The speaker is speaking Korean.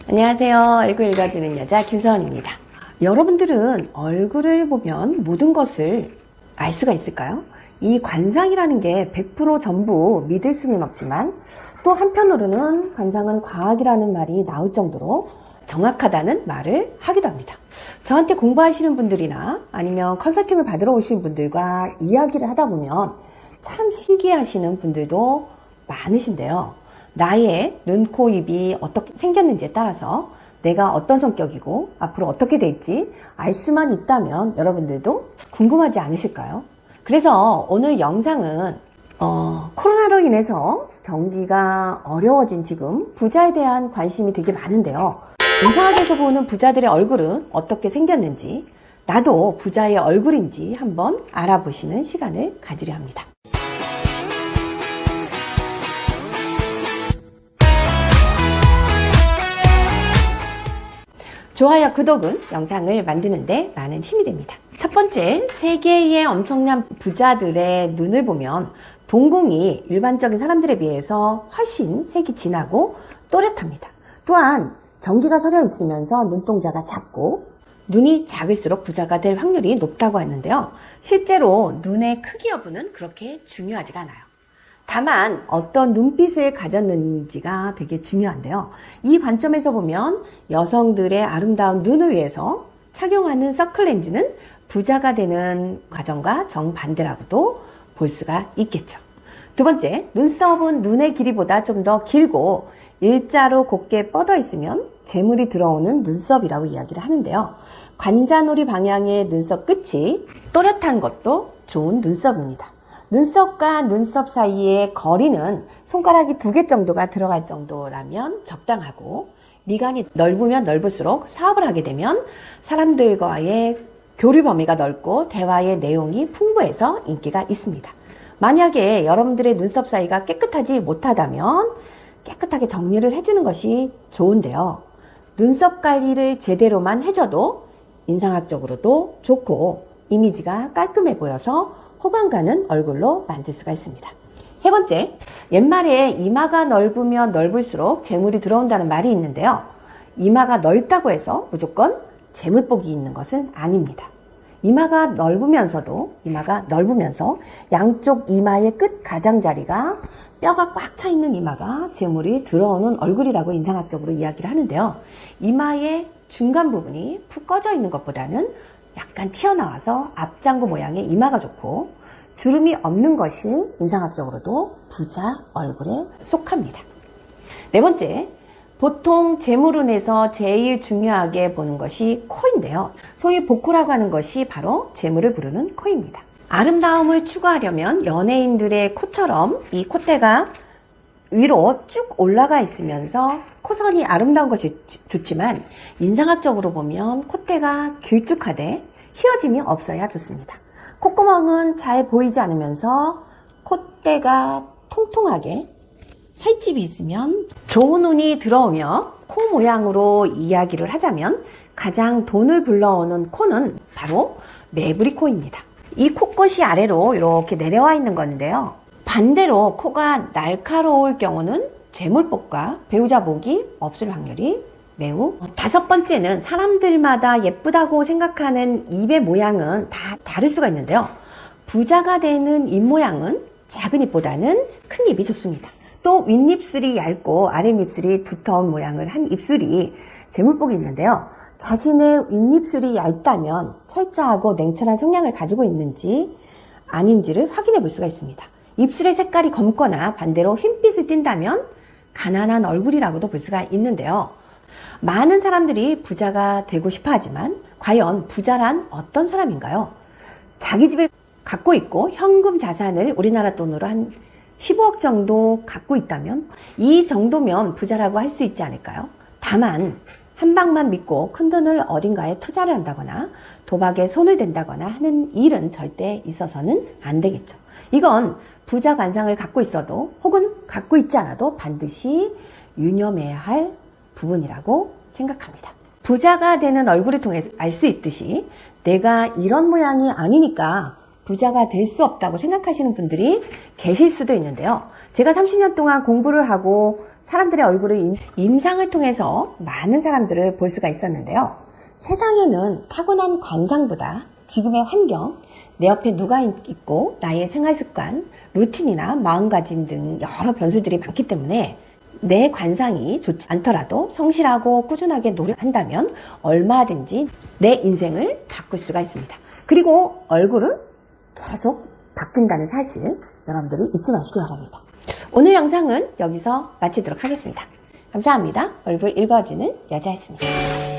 안녕하세요. 얼굴 읽어주는 여자 김서원입니다. 여러분들은 얼굴을 보면 모든 것을 알 수가 있을까요? 이 관상이라는 게 100% 전부 믿을 수는 없지만 또 한편으로는 관상은 과학이라는 말이 나올 정도로 정확하다는 말을 하기도 합니다. 저한테 공부하시는 분들이나 아니면 컨설팅을 받으러 오신 분들과 이야기를 하다 보면 참 신기해하시는 분들도 많으신데요. 나의 눈, 코, 입이 어떻게 생겼는지에 따라서 내가 어떤 성격이고 앞으로 어떻게 될지 알 수만 있다면 여러분들도 궁금하지 않으실까요? 그래서 오늘 영상은 코로나로 인해서 경기가 어려워진 지금 부자에 대한 관심이 되게 많은데요. 이상하게서 보는 부자들의 얼굴은 어떻게 생겼는지, 나도 부자의 얼굴인지 한번 알아보시는 시간을 가지려 합니다. 좋아요, 구독은 영상을 만드는데 많은 힘이 됩니다. 첫 번째, 세계의 엄청난 부자들의 눈을 보면 동공이 일반적인 사람들에 비해서 훨씬 색이 진하고 또렷합니다. 또한 전기가 서려 있으면서 눈동자가 작고 눈이 작을수록 부자가 될 확률이 높다고 하는데요. 실제로 눈의 크기 여부는 그렇게 중요하지가 않아요. 다만 어떤 눈빛을 가졌는지가 되게 중요한데요. 이 관점에서 보면 여성들의 아름다운 눈을 위해서 착용하는 서클렌즈는 부자가 되는 과정과 정반대라고도 볼 수가 있겠죠. 두 번째, 눈썹은 눈의 길이보다 좀 더 길고 일자로 곱게 뻗어 있으면 재물이 들어오는 눈썹이라고 이야기를 하는데요. 관자놀이 방향의 눈썹 끝이 또렷한 것도 좋은 눈썹입니다. 눈썹과 눈썹 사이의 거리는 손가락이 2개 정도가 들어갈 정도라면 적당하고, 미간이 넓으면 넓을수록 사업을 하게 되면 사람들과의 교류 범위가 넓고 대화의 내용이 풍부해서 인기가 있습니다. 만약에 여러분들의 눈썹 사이가 깨끗하지 못하다면 깨끗하게 정리를 해주는 것이 좋은데요. 눈썹 관리를 제대로만 해줘도 인상학적으로도 좋고 이미지가 깔끔해 보여서 호감 가는 얼굴로 만들 수가 있습니다. 세 번째, 옛말에 이마가 넓으면 넓을수록 재물이 들어온다는 말이 있는데요. 이마가 넓다고 해서 무조건 재물복이 있는 것은 아닙니다. 이마가 넓으면서 양쪽 이마의 끝 가장자리가 뼈가 꽉 차 있는 이마가 재물이 들어오는 얼굴이라고 인상학적으로 이야기를 하는데요. 이마의 중간 부분이 푹 꺼져 있는 것보다는 약간 튀어나와서 앞장구 모양의 이마가 좋고 주름이 없는 것이 인상학적으로도 부자 얼굴에 속합니다. 네 번째, 보통 재물운에서 제일 중요하게 보는 것이 코인데요. 소위 복코라고 하는 것이 바로 재물을 부르는 코입니다. 아름다움을 추구하려면 연예인들의 코처럼 이 콧대가 위로 쭉 올라가 있으면서 코선이 아름다운 것이 좋지만 인상학적으로 보면 콧대가 길쭉하되 휘어짐이 없어야 좋습니다. 콧구멍은 잘 보이지 않으면서 콧대가 통통하게 살집이 있으면 좋은 운이 들어오며, 코 모양으로 이야기를 하자면 가장 돈을 불러오는 코는 바로 매부리 코입니다. 이 코끝이 아래로 이렇게 내려와 있는 건데요. 반대로 코가 날카로울 경우는 재물복과 배우자 복이 없을 확률이 매우. 다섯 번째는 사람들마다 예쁘다고 생각하는 입의 모양은 다 다를 수가 있는데요. 부자가 되는 입 모양은 작은 입보다는 큰 입이 좋습니다. 또 윗입술이 얇고 아랫입술이 두터운 모양을 한 입술이 재물복이 있는데요. 자신의 윗입술이 얇다면 철저하고 냉철한 성향을 가지고 있는지 아닌지를 확인해 볼 수가 있습니다. 입술의 색깔이 검거나 반대로 흰빛을 띈다면 가난한 얼굴이라고도 볼 수가 있는데요. 많은 사람들이 부자가 되고 싶어 하지만 과연 부자란 어떤 사람인가요? 자기 집을 갖고 있고 현금 자산을 우리나라 돈으로 한 15억 정도 갖고 있다면 이 정도면 부자라고 할 수 있지 않을까요? 다만 한 방만 믿고 큰 돈을 어딘가에 투자를 한다거나 도박에 손을 댄다거나 하는 일은 절대 있어서는 안 되겠죠. 이건 부자 관상을 갖고 있어도 혹은 갖고 있지 않아도 반드시 유념해야 할 부분이라고 생각합니다. 부자가 되는 얼굴을 통해서 알 수 있듯이 내가 이런 모양이 아니니까 부자가 될 수 없다고 생각하시는 분들이 계실 수도 있는데요. 제가 30년 동안 공부를 하고 사람들의 얼굴을 임상을 통해서 많은 사람들을 볼 수가 있었는데요. 세상에는 타고난 관상보다 지금의 환경, 내 옆에 누가 있고 나의 생활습관, 루틴이나 마음가짐 등 여러 변수들이 많기 때문에 내 관상이 좋지 않더라도 성실하고 꾸준하게 노력한다면 얼마든지 내 인생을 바꿀 수가 있습니다. 그리고 얼굴은 계속 바뀐다는 사실 여러분들이 잊지 마시기 바랍니다. 오늘 영상은 여기서 마치도록 하겠습니다. 감사합니다. 얼굴 읽어주는 여자였습니다.